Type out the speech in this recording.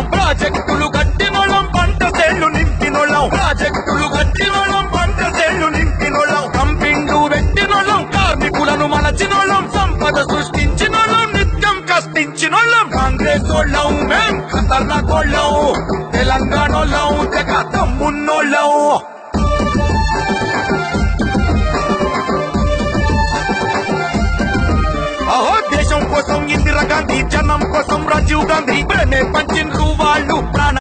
నింపినోళ్ళం ప్రాజెక్టులు కట్టినోళ్ళం పంట సేళ్లు నింపినోళ్ళం ప్రాజెక్టులు కట్టినోళ్ళం పంట సేళ్లు నింపినోళ్ళం కంపిండు పెట్టినోళ్ళం కార్మికులను మలచినోళ్ళం సంపద సృష్టించినోళ్ళం నిత్యం కష్టించినోళ్ళం కాంగ్రెస్ వాళ్ళం మేం ఖతర్నాకోళ్ళం తెలంగాణోళ్ళం తెగ తమ్మున్నోళ్ళం అహో దేశం కోసం ఇందిరా గాంధీ జనం కోసం రాజీవ్ గాంధీ ప్రేమే పంచిండ్రు వాళ్ళు ప్రాణ